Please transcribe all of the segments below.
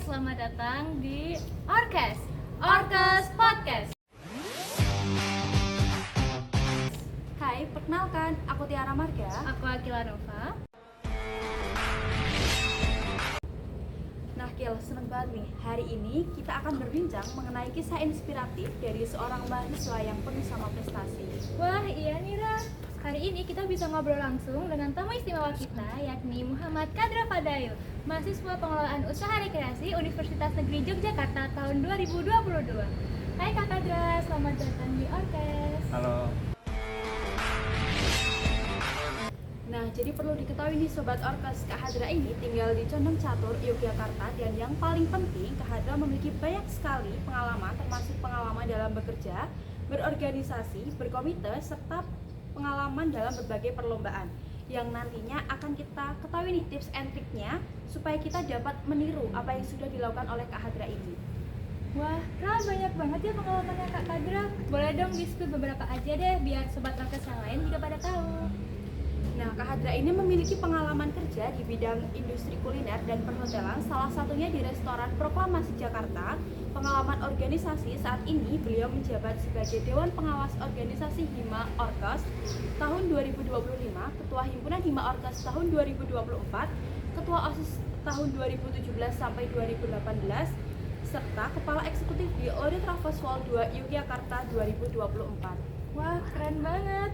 selamat datang di Orkes Podcast. Hai, perkenalkan, aku Tiara Marga. Aku Akila Nova. Nah, Kil, seneng banget nih. Hari ini kita akan berbincang mengenai kisah inspiratif dari seorang mahasiswa yang penuh sama prestasi. Wah, iya nih Ra. Hari ini kita bisa ngobrol langsung dengan tamu istimewa kita, yakni Muhammad Kadra Fadail, mahasiswa pengelolaan usaha rekreasi Universitas Negeri Yogyakarta tahun 2022. Hai Kak Kadra, selamat datang di Orkes. Halo. Nah, jadi perlu diketahui nih Sobat Orkes, Kak Hadra ini tinggal di Condong Catur, Yogyakarta. Dan yang paling penting, Kak Hadra memiliki banyak sekali pengalaman, termasuk pengalaman dalam bekerja, berorganisasi, berkomite, serta pengalaman dalam berbagai perlombaan yang nantinya akan kita ketahui nih tips and triknya supaya kita dapat meniru apa yang sudah dilakukan oleh Kak Hadra ini. Wah, Ra, banyak banget ya pengalamannya Kak Kadra. Boleh dong di-spill beberapa aja deh, biar Sobat Orkes yang lain juga pada tahu. Nah, Kak Hadra ini memiliki pengalaman kerja di bidang industri kuliner dan perhotelan, salah satunya di restoran Proklamasi Jakarta. Pengalaman organisasi, saat ini beliau menjabat sebagai Dewan Pengawas Organisasi Hima Orkes tahun 2025, Ketua Himpunan Hima Orkes tahun 2024, Ketua OSIS tahun 2017 sampai 2018, serta Kepala Eksekutif di Audit Travels World 2 Yogyakarta 2024. Wah, keren banget.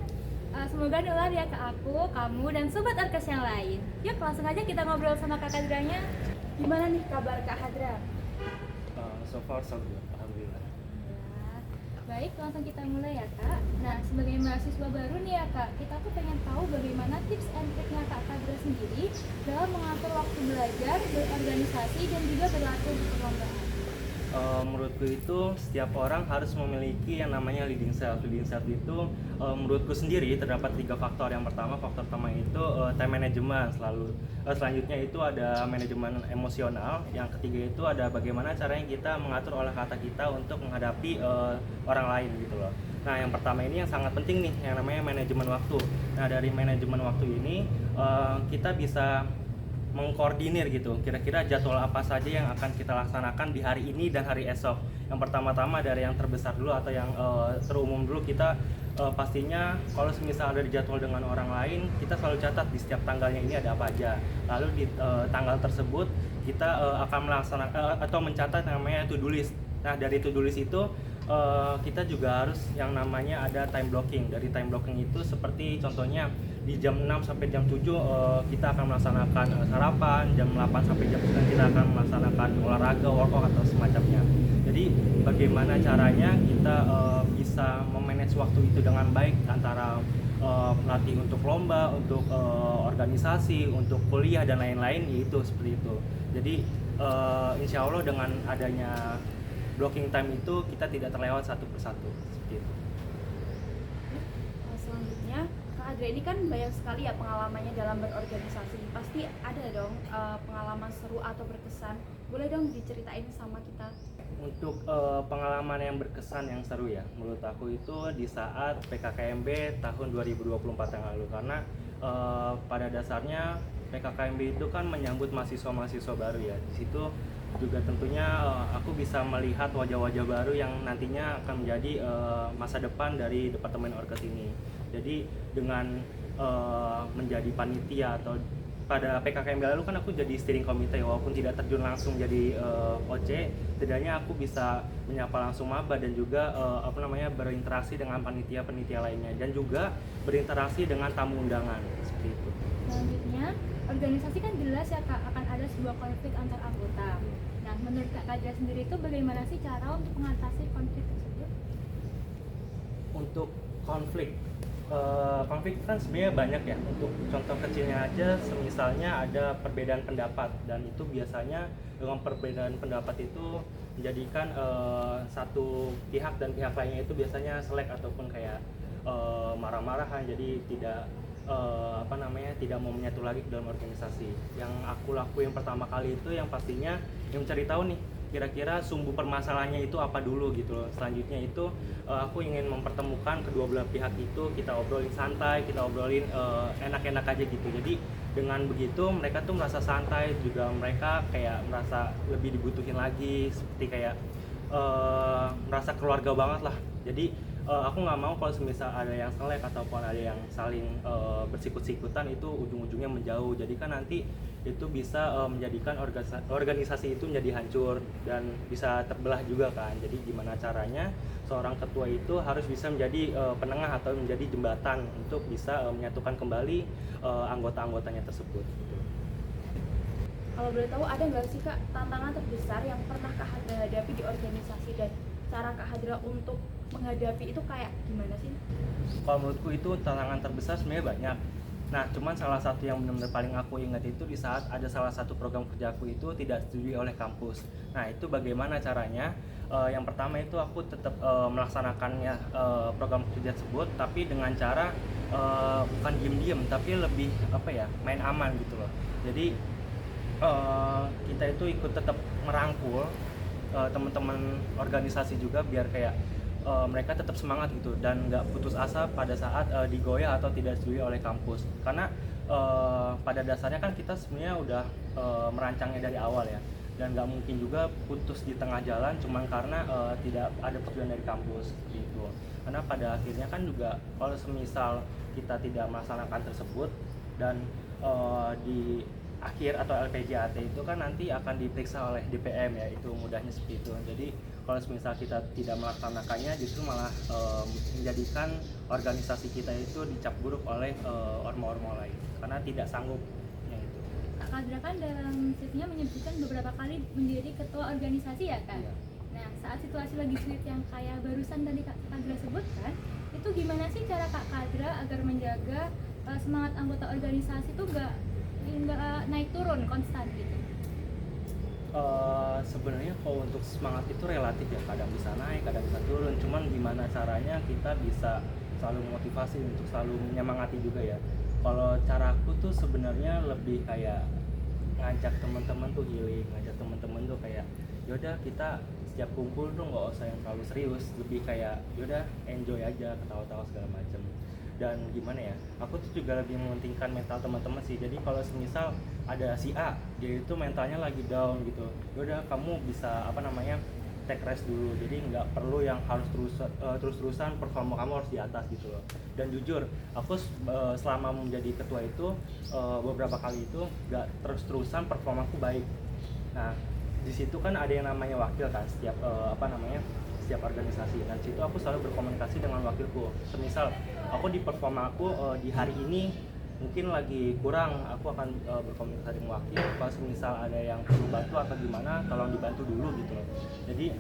Semoga nular ya ke aku, kamu, dan Sobat Orkes yang lain. Yuk langsung aja kita ngobrol sama Kak Kadranya. Gimana nih kabar Kak Hadra? So far so good, alhamdulillah. Ya, baik, langsung kita mulai ya Kak. Nah, sebagai mahasiswa baru nih ya Kak, kita tuh pengen tahu bagaimana tips and triknya Kak Kadra sendiri dalam mengatur waktu belajar, berorganisasi, dan juga berlatih di perlombaan. Menurutku itu setiap orang harus memiliki yang namanya leading self. Leading self itu menurutku sendiri terdapat 3 faktor. Yang pertama, faktor pertama itu time management. Selanjutnya itu ada manajemen emosional. Yang ketiga itu ada bagaimana caranya kita mengatur olah kata kita untuk menghadapi orang lain gitu loh. Nah, yang pertama ini yang sangat penting nih, yang namanya manajemen waktu. Nah, dari manajemen waktu ini kita bisa mengkoordinir gitu, kira-kira jadwal apa saja yang akan kita laksanakan di hari ini dan hari esok. Yang pertama-tama dari yang terbesar dulu atau yang terumum dulu, kita pastinya kalau misal ada jadwal dengan orang lain, kita selalu catat di setiap tanggalnya ini ada apa aja. Lalu di tanggal tersebut kita akan melaksanakan atau mencatat namanya to-do list. Nah, dari to-do list itu kita juga harus yang namanya ada time blocking. Dari time blocking itu seperti contohnya di jam 6 sampai jam 7 kita akan melaksanakan sarapan, jam 8 sampai jam 9 kita akan melaksanakan olahraga, workout atau semacamnya. Jadi bagaimana caranya kita bisa memanage waktu itu dengan baik antara melatih untuk lomba, untuk organisasi, untuk kuliah dan lain-lain, yaitu seperti itu. Jadi insya Allah dengan adanya blocking time itu kita tidak terlewat satu persatu seperti itu. Selanjutnya, Kak Hadra ini kan banyak sekali ya pengalamannya dalam berorganisasi. Pasti ada dong pengalaman seru atau berkesan. Boleh dong diceritain sama kita? Untuk pengalaman yang berkesan yang seru ya, menurut aku itu di saat PKKMB tahun 2024 yang lalu. Karena pada dasarnya PKKMB itu kan menyambut mahasiswa-mahasiswa baru ya. Di situ juga tentunya aku bisa melihat wajah-wajah baru yang nantinya akan menjadi masa depan dari Departemen Orkes ini. Jadi dengan menjadi panitia atau pada PKKMB lalu kan aku jadi steering committee, walaupun tidak terjun langsung jadi OC, setidaknya aku bisa menyapa langsung maba dan juga berinteraksi dengan panitia-panitia lainnya dan juga berinteraksi dengan tamu undangan seperti itu. Selanjutnya, organisasi kan jelas ya Kak akan ada sebuah konflik antar anggota. Nah, menurut Kak Kadra sendiri itu bagaimana sih cara untuk mengatasi konflik tersebut? Untuk konflik kan sebenarnya banyak ya. Untuk contoh kecilnya aja, semisalnya ada perbedaan pendapat, dan itu biasanya dengan perbedaan pendapat itu menjadikan satu pihak dan pihak lainnya itu biasanya selek ataupun kayak marah-marahan, jadi tidak tidak mau menyatu lagi ke dalam organisasi. Yang aku lakuin pertama kali itu yang pastinya yang mencari tahu nih kira-kira sumber permasalahannya itu apa dulu gitu loh. Selanjutnya itu aku ingin mempertemukan kedua belah pihak itu, kita obrolin santai, kita obrolin enak-enak aja gitu. Jadi dengan begitu mereka tuh merasa santai, juga mereka kayak merasa lebih dibutuhin lagi, seperti kayak merasa keluarga banget lah. Jadi aku nggak mau kalau semisal ada yang selek ataupun ada yang saling bersikut-sikutan, itu ujung-ujungnya menjauh. Jadi kan nanti itu bisa menjadikan organisasi itu menjadi hancur dan bisa terbelah juga kan. Jadi gimana caranya seorang ketua itu harus bisa menjadi penengah atau menjadi jembatan untuk bisa menyatukan kembali anggota-anggotanya tersebut gitu. Kalau boleh tahu, ada nggak sih Kak tantangan terbesar yang pernah Kak Hadra hadapi di organisasi, dan cara Kak Hadra untuk menghadapi itu kayak gimana sih? Kalau menurutku itu tantangan terbesar sebenarnya banyak. Nah, cuman salah satu yang benar-benar paling aku ingat itu di saat ada salah satu program kerjaku itu tidak disetujui oleh kampus. Nah, itu bagaimana caranya? Yang pertama itu aku tetap melaksanakannya program kerja tersebut, tapi dengan cara bukan diem-diem, tapi lebih apa ya, main aman gitu loh. Jadi kita itu ikut tetap merangkul teman-teman organisasi juga biar kayak mereka tetap semangat gitu dan nggak putus asa pada saat digoyah atau tidak disetujui oleh kampus, karena pada dasarnya kan kita sebenarnya udah merancangnya dari awal ya, dan nggak mungkin juga putus di tengah jalan cuman karena tidak ada persetujuan dari kampus seperti itu. Karena pada akhirnya kan juga kalau semisal kita tidak melaksanakan tersebut dan di akhir atau LPJAT itu kan nanti akan diperiksa oleh DPM ya, itu mudahnya seperti itu. Jadi kalau misal kita tidak melaksanakannya justru malah menjadikan organisasi kita itu dicap buruk oleh orma-orma lain karena tidak sanggup yang itu. Kak Kadra kan dalam CV-nya menyebutkan beberapa kali menjadi ketua organisasi ya Kak? Iya. Nah, saat situasi lagi sulit yang kayak barusan tadi Kak Kadra sebutkan, itu gimana sih cara Kak Kadra agar menjaga semangat anggota organisasi itu nggak naik turun konstan gitu? Sebenarnya kalau untuk semangat itu relatif ya, kadang bisa naik, kadang bisa turun. Cuman gimana caranya kita bisa selalu memotivasi untuk selalu menyemangati juga ya. Kalau caraku tuh sebenarnya lebih kayak ngajak teman-teman tuh healing, ngajak teman-teman tuh kayak yaudah kita setiap kumpul tuh nggak usah yang terlalu serius, lebih kayak yaudah enjoy aja, ketawa-tawa segala macem. Dan gimana ya, aku tuh juga lebih mementingkan mental teman-teman sih. Jadi kalau semisal ada si A, dia itu mentalnya lagi down gitu, yaudah kamu bisa apa namanya take rest dulu. Jadi nggak perlu yang harus terus-terusan performa kamu harus di atas gitu loh. Dan jujur, aku selama menjadi ketua itu beberapa kali itu nggak terus-terusan performaku baik. Nah, di situ kan ada yang namanya wakil kan setiap setiap organisasi, dan situ aku selalu berkomunikasi dengan wakilku. Semisal aku di performa aku di hari ini mungkin lagi kurang, aku akan berkomunikasi dengan wakil. Kalau misal ada yang perlu bantu atau gimana, tolong dibantu dulu gitu loh. Jadi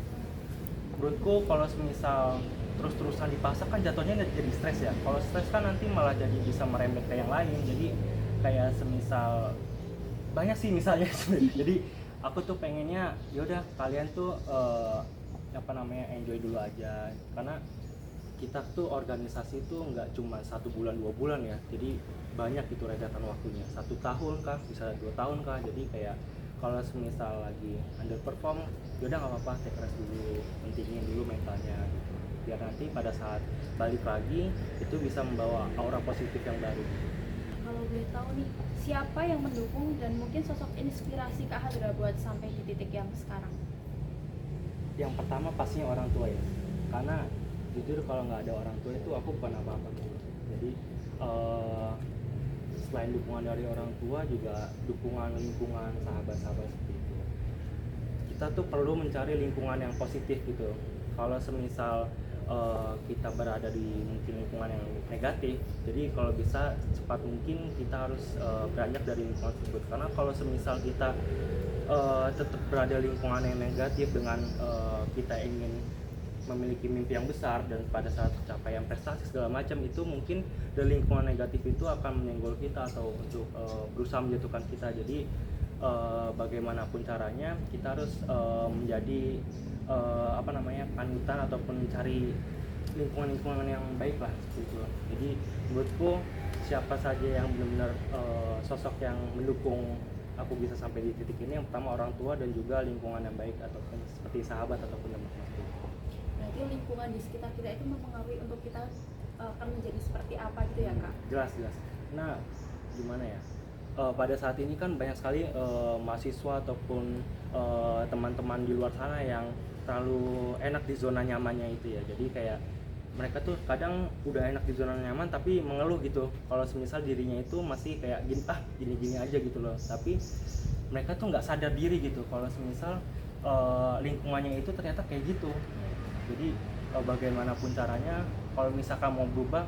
menurutku kalau semisal terus-terusan dipaksa kan jatuhnya jadi stres ya. Kalau stres kan nanti malah jadi bisa merembet ke yang lain. Jadi kayak semisal banyak sih misalnya sebenarnya. Jadi aku tuh pengennya yaudah kalian tuh enjoy dulu aja, karena kita tuh organisasi tuh nggak cuma 1 bulan 2 bulan ya, jadi banyak gitu rentetan waktunya, 1 tahun kah, bisa 2 tahun kah. Jadi kayak kalau semisal lagi underperform yaudah nggak apa-apa, take rest dulu, pentingin dulu mentalnya gitu, biar nanti pada saat balik lagi itu bisa membawa aura positif yang baru. Kalau boleh tahu nih, siapa yang mendukung dan mungkin sosok inspirasi Kak Hadra buat sampai di titik yang sekarang? Yang pertama pastinya orang tua ya, karena jujur kalau nggak ada orang tua itu aku bukan apa-apa gitu. Jadi selain dukungan dari orang tua juga dukungan lingkungan, sahabat-sahabat seperti itu. Kita tuh perlu mencari lingkungan yang positif gitu. Kalau semisal kita berada di mungkin lingkungan yang negatif, jadi kalau bisa cepat mungkin kita harus beranjak dari lingkungan tersebut. Karena kalau semisal kita tetap berada di lingkungan yang negatif dengan kita ingin memiliki mimpi yang besar, dan pada saat pencapaian prestasi segala macam itu mungkin dari lingkungan negatif itu akan menyenggol kita atau untuk berusaha menjatuhkan kita. Jadi bagaimanapun caranya kita harus menjadi panutan ataupun mencari lingkungan-lingkungan yang baik lah gitu. Jadi menurutku siapa saja yang benar-benar sosok yang mendukung aku bisa sampai di titik ini, yang pertama orang tua dan juga lingkungan yang baik ataupun seperti sahabat ataupun teman-teman. Berarti lingkungan di sekitar kita itu mempengaruhi untuk kita akan menjadi seperti apa gitu ya Kak? Jelas. Nah gimana ya, pada saat ini kan banyak sekali mahasiswa ataupun teman-teman di luar sana yang terlalu enak di zona nyamannya itu ya. Jadi kayak mereka tuh kadang udah enak di zona nyaman tapi mengeluh gitu kalau semisal dirinya itu masih kayak gini-gini aja gitu loh. Tapi mereka tuh nggak sadar diri gitu kalau semisal lingkungannya itu ternyata kayak gitu. Jadi bagaimanapun caranya kalau misalkan mau berubah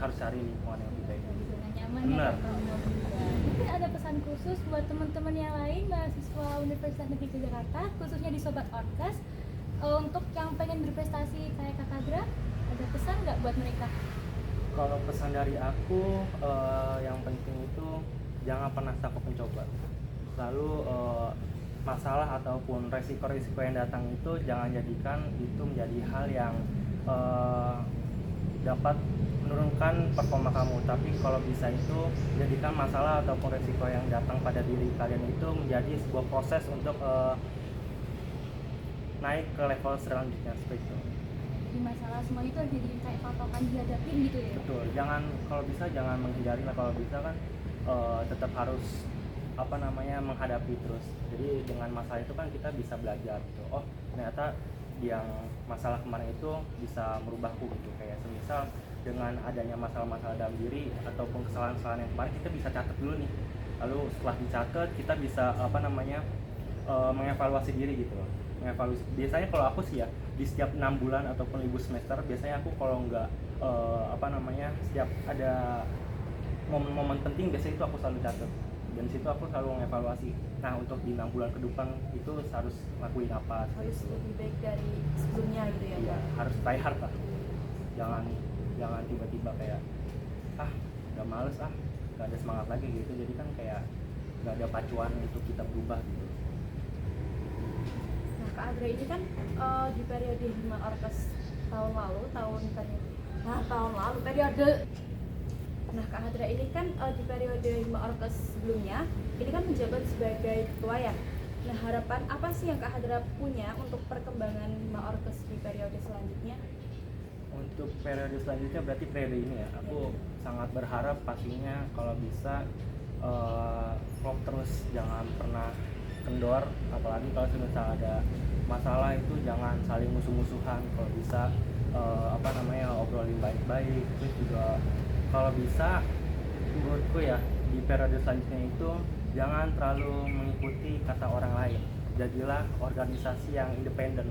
harus cari lingkungan yang lebih baik. Dari zona nyaman Benar. ya kalau mau berubah. Mungkin ada pesan khusus buat teman-teman yang lain mahasiswa Universitas Negeri Yogyakarta, khususnya di Sobat Orkes, untuk yang pengen berprestasi kayak Kak Kadra, ada pesan nggak buat mereka? Kalau pesan dari aku yang penting itu jangan pernah takut mencoba. Lalu masalah ataupun resiko-resiko yang datang itu jangan jadikan itu menjadi hal yang dapat menurunkan performa kamu. Tapi kalau bisa itu jadikan masalah ataupun resiko yang datang pada diri kalian itu menjadi sebuah proses untuk naik ke level selanjutnya seperti itu. Di masalah semua itu jadi kayak patokan dihadapin gitu ya. Betul, jangan kalau bisa jangan menghindari lah, kalau bisa kan tetap harus menghadapi terus. Jadi dengan masalah itu kan kita bisa belajar gitu. Oh ternyata yang masalah kemarin itu bisa merubahku gitu. Kayak semisal dengan adanya masalah-masalah dalam diri ataupun kesalahan-kesalahan yang kemarin kita bisa catat dulu nih. Lalu setelah dicatat kita bisa mengevaluasi diri gitu loh. Mengevaluasi. Biasanya kalau aku sih ya di setiap 6 bulan ataupun libur semester biasanya aku kalau nggak setiap ada momen-momen penting biasanya itu aku selalu catat dan situ aku selalu mengevaluasi. Nah untuk di 6 bulan ke depan itu harus lakuin apa? Harus lebih baik dari sebelumnya gitu ya. Iya, harus try hard lah. Jangan tiba-tiba kayak udah males nggak ada semangat lagi gitu. Jadi kan kayak nggak ada pacuan untuk kita berubah gitu. Nah, Kak Adra ini kan di periode Hima Orkes tahun lalu, periode. Nah, Kak Adra ini kan di periode Hima Orkes sebelumnya, ini kan menjabat sebagai ketua ya. Nah, harapan apa sih yang Kak Adra punya untuk perkembangan Hima Orkes di periode selanjutnya? Untuk periode selanjutnya berarti periode ini ya, aku sangat berharap pastinya kalau bisa klop terus, jangan pernah kendor, apalagi kalau misalnya ada masalah itu jangan saling musuh-musuhan. Kalau bisa obrolin baik-baik. Terus juga kalau bisa menurutku ya di periode selanjutnya itu jangan terlalu mengikuti kata orang lain, jadilah organisasi yang independen.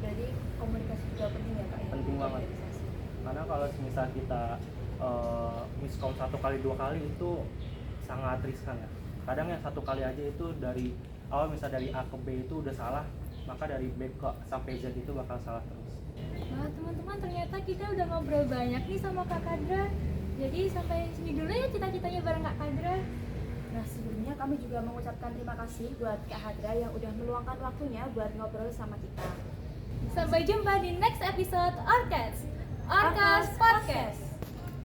Jadi komunikasi juga penting ya Kak? Penting banget. Karena kalau misal kita miskom 1 kali 2 kali itu sangat riskan ya. Kadang yang 1 kali aja itu dari awal misal dari A ke B itu udah salah, maka dari B ke sampai Z itu bakal salah terus. Nah teman-teman, ternyata kita udah ngobrol banyak nih sama Kak Kadra. Jadi sampai sini dulu ya cita-citanya bareng Kak Kadra. Nah, sebelumnya kami juga mengucapkan terima kasih buat Kak Hadra yang udah meluangkan waktunya buat ngobrol sama kita. Sampai jumpa di next episode Orkes Podcast.